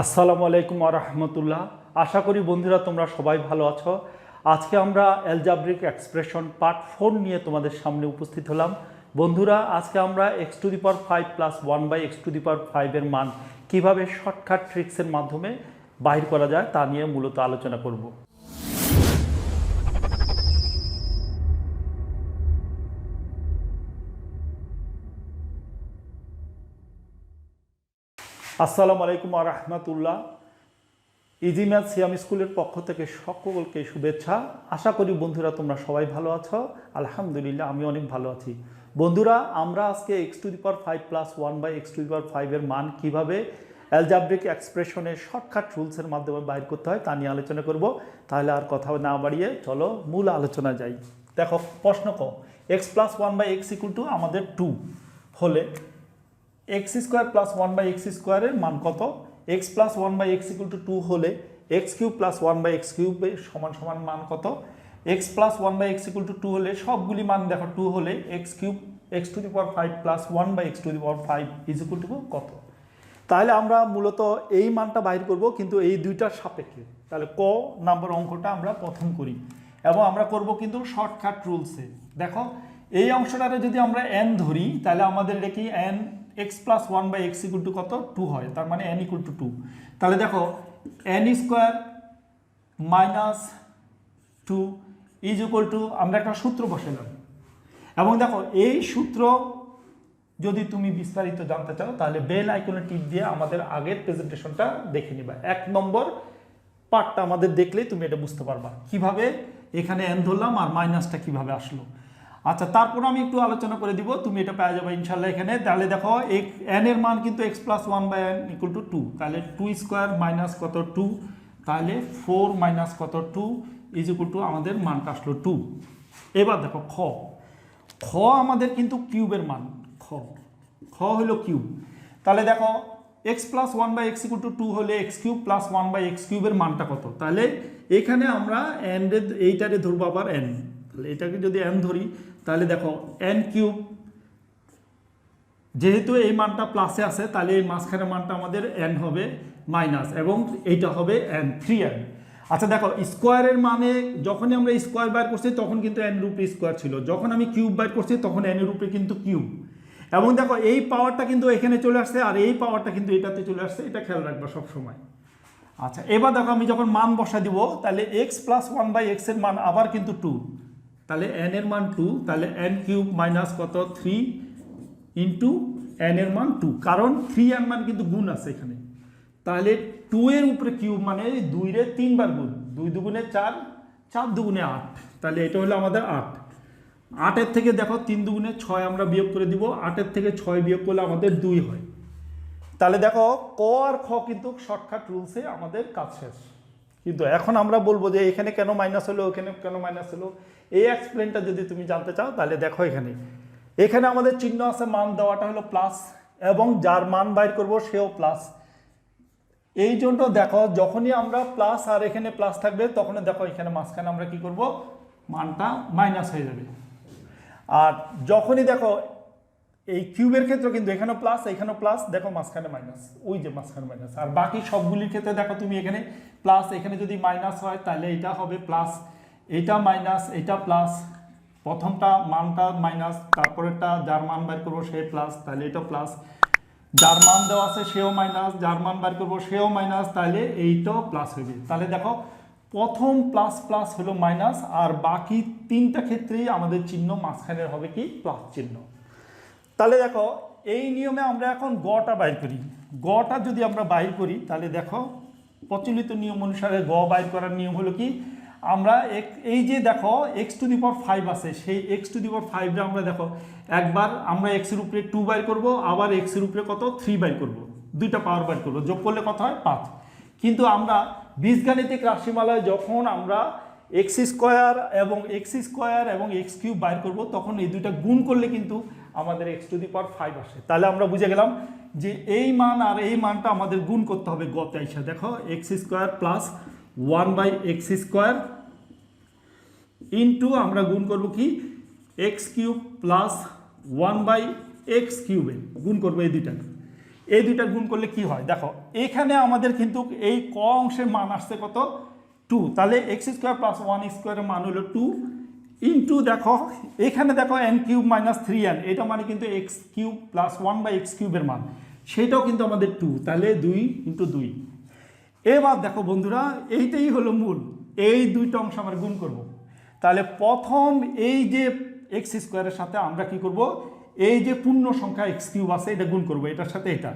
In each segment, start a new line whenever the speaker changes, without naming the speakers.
আসসালামু আলাইকুম ওয়া রাহমাতুল্লাহ। আশা করি বন্ধুরা তোমরা সবাই ভালো আছো। আজকে আমরা অ্যালজাব্রিক এক্সপ্রেশন পার্ট 4 নিয়ে তোমাদের সামনে উপস্থিত হলাম। বন্ধুরা আজকে আমরা x⁵ প্লাস 1/x⁵ এর মান কিভাবে শর্টকাট ট্রিক্সের মাধ্যমে বাহির করা যায় তা নিয়ে মূলত আলোচনা করব। আসসালামু আলাইকুম ওয়া রাহমাতুল্লাহ। ইজি ম্যাথ সিয়াম স্কুলের পক্ষ থেকে সকলকে শুভেচ্ছা। আশা করি বন্ধুরা তোমরা সবাই ভালো আছো। আলহামদুলিল্লাহ আমি অনেক ভালো আছি। বন্ধুরা আমরা আজকে x⁵ প্লাস 1/x⁵ এর মান কিভাবে অ্যালজাব্রিক এক্সপ্রেশনের শর্টকাট রুলসের মাধ্যমে বাইর করতে হয় তা নিয়ে আলোচনা করব। তাহলে আর কথা না বাড়িয়ে চলো মূল আলোচনা যাই। দেখো প্রশ্ন ক x প্লাস 1/x = আমাদের 2 হলে x² প্লাস 1/x² এর মান কত? x প্লাস 1/x = 2 হলে x³ প্লাস 1/x³ এর সমান সমান মান কত? x প্লাস 1/x = 2 হলে সবগুলি মান দেখো 2 হলে x³ x⁵ প্লাস 1/x⁵ কত? তাহলে আমরা মূলত এই মানটা বাইর করব, কিন্তু এই দুইটার সাপেক্ষে। তাহলে ক নাম্বার অঙ্কটা আমরা প্রথম করি এবং আমরা করব কিন্তু শর্টকাট রুলসে। দেখো এই অংশটারে যদি আমরা n ধরি তাহলে আমাদের এটা কি n x প্লাস 1/x = কত? 2 হয়। তার মানে n = 2। তাহলে দেখো n² মাইনাস 2 = আমরা একটা সূত্র বসালাম এবং দেখো এই সূত্র যদি তুমি বিস্তারিত জানতে চাও তাহলে বেল আইকনে টিপ দিয়ে আমাদের আগের প্রেজেন্টেশনটা দেখে নিবা। 1 নম্বর পার্টটা আমাদের দেখলেই তুমি এটা বুঝতে পারবা কিভাবে এখানে n ধরলাম আর মাইনাসটা কিভাবে আসলো। আচ্ছা, তারপর আমি একটু আলোচনা করে দিব, তুমি এটা পেয়ে যাবে ইনশাল্লাহ এখানে। তাহলে দেখো n এর মান কিন্তু x প্লাস 1/n = 2। তাহলে 2² মাইনাস কত? 2। তাহলে 4 মাইনাস কত? 2 = আমাদের মানটা আসলো 2। এবার দেখো খ আমাদের কিন্তু কিউবের মান। খ হলো কিউব। তাহলে দেখো x প্লাস 1/x = 2 হলে x³ প্লাস 1/x³ এর মানটা কত? তাহলে এখানে আমরা এইটারে ধরবো আবার n। তাহলে এটাকে যদি n ধরি তাহলে দেখো n³ যেহেতু এই মানটা প্লাসে আছে তাহলে এই মাঝখানের মানটা আমাদের n হবে মাইনাস এবং এইটা হবে n 3n। আচ্ছা দেখো স্কোয়ারের মানে যখনই আমরা স্কোয়ার বাইর করছি তখন কিন্তু n এর উপরে স্কোয়ার ছিল, যখন আমি কিউব বাইর করছি তখন n এর উপরে কিন্তু কিউব। এবং দেখো এই পাওয়ারটা কিন্তু এখানে চলে আসছে আর এই পাওয়ারটা কিন্তু এটাতে চলে আসছে, এটা খেয়াল রাখবা সবসময়। আচ্ছা এবার দেখো আমি যখন মান বসা দিব তাহলে x প্লাস 1/x এর মান আবার কিন্তু 2। তাহলে n এর মান 2। তাহলে n³ মাইনাস কত? 3 ইন্টু n এর মান 2, কারণ 3n মান কিন্তু গুণ আছে এখানে। তাহলে 2 এর উপরে কিউব মানে 2 রে 3 বার গুণ, 2 দুগুণে 4, 4 দুগুণে 8। তাহলে এটা হলো আমাদের 8। 8 এর থেকে দেখো 3 দুগুণে 6 আমরা বিয়োগ করে দিব, 8 এর থেকে 6 বিয়োগ করলে আমাদের 2 হয়। তাহলে দেখো ক আর খ কিন্তু শর্টকাট রুলসে আমাদের কাজ শেষ। কিন্তু এখন আমরা বলবো যে এখানে কেন মাইনাস হলো, এখানে কেন মাইনাস হলো, এই এক্সপ্লেনটা যদি তুমি জানতে চাও তাহলে দেখো এখানে আমাদের চিহ্ন আছে, মান দেওয়াটা হলো প্লাস এবং যার মান বাইর করব সেও প্লাস। এই জন্য দেখো যখনই আমরা প্লাস আর এখানে প্লাস থাকবে তখন দেখো এখানে মাঝখানে আমরা কি করব, মানটা মাইনাস হয়ে যাবে। আর যখনই দেখো এই কিউবের ক্ষেত্রে কিন্তু এখানেও প্লাস এখানেও প্লাস, দেখো মাঝখানে মাইনাস, ওই যে মাঝখানে মাইনাস। আর বাকি সবগুলির ক্ষেত্রে দেখো তুমি এখানে প্লাস, এখানে যদি মাইনাস হয় তাহলে এটা হবে প্লাস, এটা মাইনাস এটা প্লাস, প্রথমটা মানটা মাইনাস, তারপরেরটা যার মান বের করবো সে প্লাস, তাহলে এটা প্লাস, যার মান দেওয়া আছে সেও মাইনাস, যার মান বের করবো সেও মাইনাস, তাহলে এইটাও প্লাস হবে। তাহলে দেখো প্রথম প্লাস প্লাস হলো মাইনাস আর বাকি তিনটা ক্ষেত্রেই আমাদের চিহ্ন মাঝখানের হবে কি? প্লাস চিহ্ন। তাহলে দেখো এই নিয়মে আমরা এখন গটা বাইর করি। গটা যদি আমরা বাইর করি তাহলে দেখো প্রচলিত নিয়ম অনুসারে গ বাইর করার নিয়ম হলো কি, আমরা এই যে দেখো x⁵ আছে, সেই x⁵ আমরা দেখো একবার আমরা x এর উপরে 2 বাইর করব, আবার x এর উপরে কত? 3 বাইর করব, দুইটা পাওয়ার বাইর করব, যোগ করলে কত হয়? 5। কিন্তু আমরা বীজগাণিতিক রাশিমালায় যখন আমরা x² এবং x³ বাইর করব তখন এই দুইটা গুণ করলে কিন্তু আমাদের x⁵ আসে। তাহলে আমরা বুঝে গেলাম যে এই মান আর এই মানটা আমাদের গুণ করতে হবে গতে আইসা। দেখো x² প্লাস 1/x² ইন্টু আমরা গুণ করব কি x³ প্লাস 1/x³ গুণ করবো এই দুইটা। এই দুইটা গুণ করলে কি হয় দেখো, এখানে আমাদের কিন্তু এই ক অংশের মান আসছে কত 2, তাহলে এক্স স্কোয়ার প্লাস 1 স্কোয়ারের মান হলো 2 ইন্টু দেখো এখানে দেখো এন কিউব মাইনাস 3n, এটা মানে কিন্তু এক্স কিউব প্লাস 1/x কিউবের মান, সেটাও কিন্তু আমাদের 2, তাহলে 2 ইন্টু 2। এবার দেখো বন্ধুরা, এইটাই হলো মূল, এই দুইটা অংশ আমরা গুণ করব। তাহলে প্রথম এই যে এক্স স্কোয়ারের সাথে আমরা কি করব, এই যে পূর্ণ সংখ্যা এক্স কিউব আছে এটা গুণ করব এটার সাথে এটা।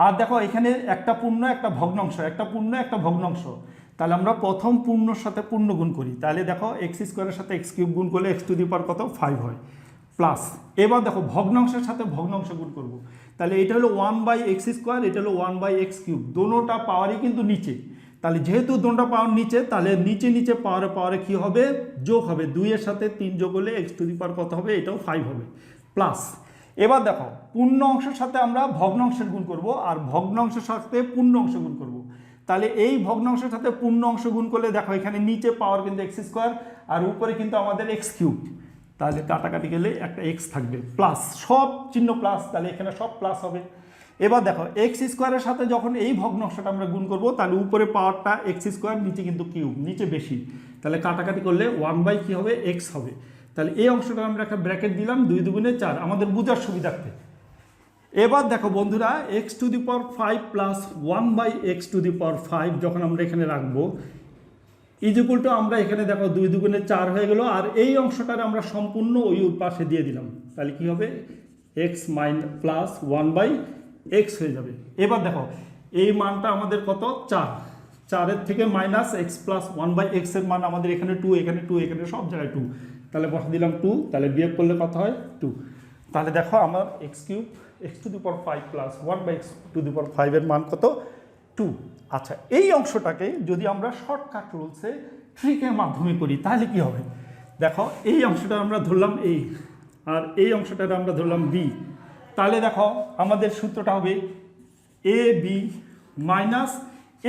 আর দেখো এখানে একটা পূর্ণ একটা ভগ্নাংশ, একটা পূর্ণ একটা ভগ্নাংশ, তাহলে আমরা প্রথম পূর্ণর সাথে পূর্ণ গুণ করি। তাহলে দেখো এক্স স্কোয়ারের সাথে এক্স কিউব গুণ করলে এক্স টু দি পাওয়ার কত 5 হয়, প্লাস এবার দেখো ভগ্নাংশের সাথে ভগ্নাংশ গুণ করব। তাহলে এটা হলো 1/x স্কোয়ার, এটা হলো 1/x কিউব, দোনোটা পাওয়ারই কিন্তু নিচে। তাহলে যেহেতু দোনোটা পাওয়ার নিচে, তাহলে নিচে নিচে পাওয়ারে কী হবে, যোগ হবে, 2 এর সাথে 3 যোগ হলে এক্স টু দি পাওয়ার কত হবে, এটাও 5 হবে, প্লাস এবার দেখো পূর্ণ অংশের সাথে আমরা ভগ্নাংশের গুণ করব, আর ভগ্নাংশের সাথে পূর্ণ অংশ গুণ করব। তাহলে এই ভগ্নাংশের সাথে পূর্ণ অংশ গুণ করলে দেখো এখানে নিচে পাওয়ার কিন্তু এক্স স্কোয়ার, আর উপরে কিন্তু আমাদের এক্স কিউব, তাহলে কাটাকাটি গেলে একটা এক্স থাকবে, প্লাস সব চিহ্ন প্লাস, তাহলে এখানে সব প্লাস হবে। এবার দেখো এক্স স্কোয়ারের সাথে যখন এই ভগ্নাংশটা আমরা গুণ করব, তাহলে উপরে পাওয়ারটা এক্স স্কোয়ার, নিচে কিন্তু কিউব, নিচে বেশি, তাহলে কাটাকাটি করলে 1 কি হবে, এক্স হবে। তাহলে এই অংশটা আমরা একটা ব্র্যাকেট দিলাম, 2 দুগুণে 4, আমাদের বোঝার সুবিধার্থে। এবার দেখো বন্ধুরা, x to the power 5 plus 1/x to the power 5 যখন আমরা এখানে রাখবো ইজিকুয়াল টু, আমরা এখানে দেখো 2 দুগুণে 4 হয়ে গেল, আর এই অংশটার আমরা সম্পূর্ণ ওই পাশে দিয়ে দিলাম, তাহলে কি হবে এক্স প্লাস 1/x হয়ে যাবে। এবার দেখো এই মানটা আমাদের কত 4, 4-এর থেকে মাইনাস এক্স প্লাস 1/x এর মান আমাদের এখানে 2, এখানে 2, এখানে সব জায়গায় 2, তাহলে বসা দিলাম 2, তাহলে বিয়োগ করলে কত হয় 2। তাহলে দেখো আমার x cube x to the power 5 plus 1/x to the power 5 এর মান কত 2। আচ্ছা, এই অংশটাকে যদি আমরা শর্টকাট রুলসে ট্রিকের মাধ্যমে করি তাহলে কি হবে দেখো, এই অংশটা আমরা ধরলাম a, আর এই অংশটা আমরা ধরলাম b, তাহলে দেখো আমাদের সূত্রটা হবে এ বি মাইনাস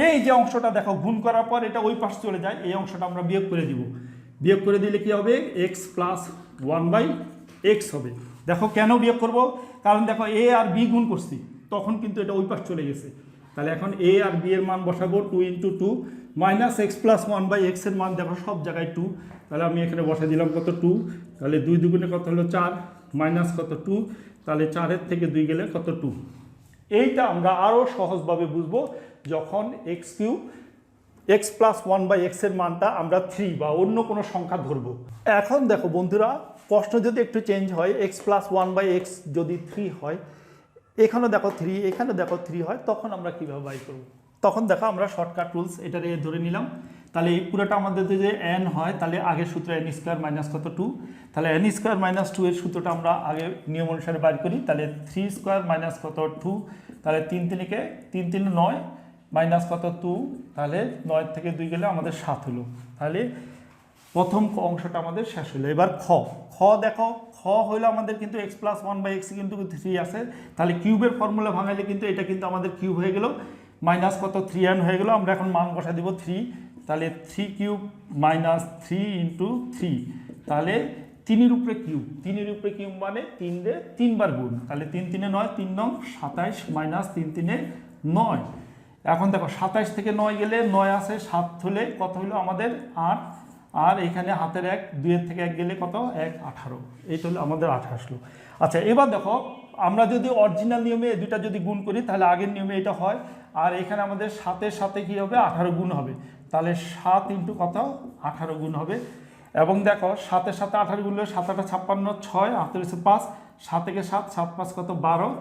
এই যে অংশটা দেখো গুণ করার পর এটা ওই পাশে চলে যায়, এই অংশটা আমরা বিয়োগ করে দিব, বিয়োগ করে দিলে কি হবে এক্স প্লাস 1/x হবে। দেখো কেন বিয়োগ করব, কারণ দেখো এ আর বি গুণ করছি তখন কিন্তু এটা ওই পাশ চলে গেছে, তাহলে এখন এ আর বি এর মান বসাবো 2 into 2 minus x plus 1/x এর মান দেখো সব জায়গায় 2, তাহলে আমি এখানে বসা দিলাম কত 2, তাহলে 2 দুগুণে কত হলো 4 মাইনাস কত 2, তাহলে 4-এর থেকে 2 গেলে কত 2। এইটা আমরা আরও সহজভাবে বুঝবো যখন x cube x plus 1/x এর মানটা আমরা 3 বা অন্য কোনো সংখ্যা ধরবো। এখন দেখো বন্ধুরা, প্রশ্ন যদি একটু চেঞ্জ হয়, এক্স প্লাস 1/x যদি 3 হয়, এখানে দেখো 3, এখানে দেখো 3 হয়, তখন আমরা কীভাবে বাই করব, তখন দেখো আমরা শর্টকাট রুলস এটা ধরে নিলাম। তাহলে এই পুরোটা আমাদের যদি n হয়, তাহলে আগের সূত্র n স্কোয়ার মাইনাস কত 2, তাহলে n স্কোয়ার মাইনাস 2 এর সূত্রটা আমরা আগে নিয়ম অনুসারে বাইর করি, তাহলে 3 স্কোয়ার মাইনাস কত 2, তাহলে 3 3কে 3 3 9 মাইনাস কত 2, তাহলে 9 থেকে 2 গেলে আমাদের 7 হলো, তাহলে প্রথম অংশটা আমাদের শেষ হলো। এবার খ দেখো, খ হইলো আমাদের কিন্তু এক্স প্লাস 1/x কিন্তু 3 আছে, তাহলে কিউবের ফর্মুলা ভাঙাইলে কিন্তু এটা কিন্তু আমাদের কিউব হয়ে গেল, মাইনাস কত 3n হয়ে গেল, আমরা এখন মান বসা দিব 3, তাহলে 3 কিউব মাইনাস 3 ইন্টু 3, তাহলে 3-এর উপরে কিউব, 3-এর উপরে কিউব মানে 3 রে 3 বার গুণ, তাহলে 3 3 9, 3 9 27 মাইনাস 3 3 9। এখন দেখো 27 থেকে 9 গেলে 9 আছে, 7 হলে কত হলো আমাদের 8, আর এখানে হাতের 1, 2-এর থেকে 1 গেলে কত 1 18, এইটা হলো আমাদের 8 আসলো। আচ্ছা, এবার দেখো আমরা যদি অরিজিনাল নিয়মে এই দুটা যদি গুণ করি তাহলে আগের নিয়মে এটা হয়, আর এখানে আমাদের 7-এর সাথে কী হবে 18 গুণ হবে, তাহলে 7 ইন্টু কত 18 গুণ হবে। এবং দেখো 7-এর সাথে 18 গুণ হলে 7 8 56, 6 হাতের 5, 7 থেকে 7 7 5 কত 12।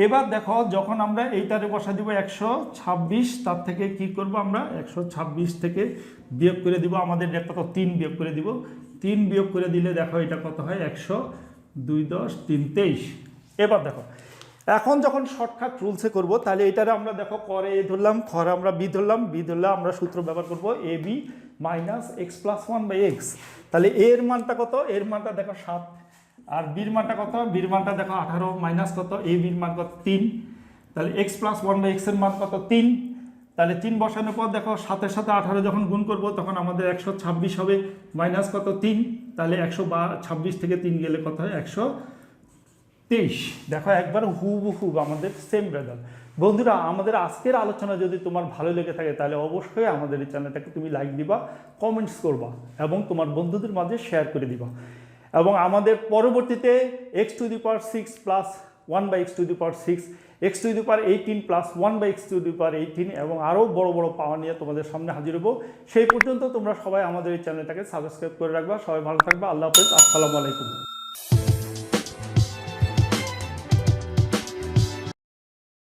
এবার দেখো যখন আমরা এইটারে বসা দিব 126, তার থেকে কি করব আমরা 126 থেকে বিয়োগ করে দিব, আমাদের কত 3 বিয়োগ করে দিব, 3 বিয়োগ করে দিলে দেখো এটা কত হয় 100, 2 10 3 23। এবার দেখো এখন যখন শর্টকাট রুলসে করব, তাহলে এটারে আমরা দেখো করে এ ধরলাম, খরে আমরা বি ধরলাম, বি ধরলে আমরা সূত্র ব্যবহার করব a b minus x plus 1/x, তাহলে এর মানটা কত, এর মানটা দেখো 7, আর বির মানটা কত, বির মানটা দেখো 18 মাইনাস কত এ বির মান কত 3, তাহলে এক্স প্লাস 1/x এর মান কত 3, তাহলে 3 বসানোর পর দেখো 7-এর সাথে 18 যখন গুণ করব তখন আমাদের 126 হবে, মাইনাস কত 3, তাহলে 126 থেকে 3 গেলে কত হয় 123। দেখো একবার হুবহু আমাদের সেম রেজাল্ট। বন্ধুরা, আমাদের আজকের আলোচনা যদি তোমার ভালো লেগে থাকে তাহলে অবশ্যই আমাদের এই চ্যানেলটাকে তুমি লাইক দিবা, কমেন্টস করবা এবং তোমার বন্ধুদের মাঝে শেয়ার করে দিবা। এবং আমাদের পরবর্তীতে x⁶ plus 1/x⁶, x⁻18 plus 1/x⁻18 এবং আরও বড় বড় পাওয়ার নিয়ে তোমাদের সামনে হাজির হবো। সেই পর্যন্ত তোমরা সবাই আমাদের এই চ্যানেলটাকে সাবস্ক্রাইব করে রাখবা। সবাই ভালো থাকবা। আল্লাহ হাফেজ। আসসালামু আলাইকুম।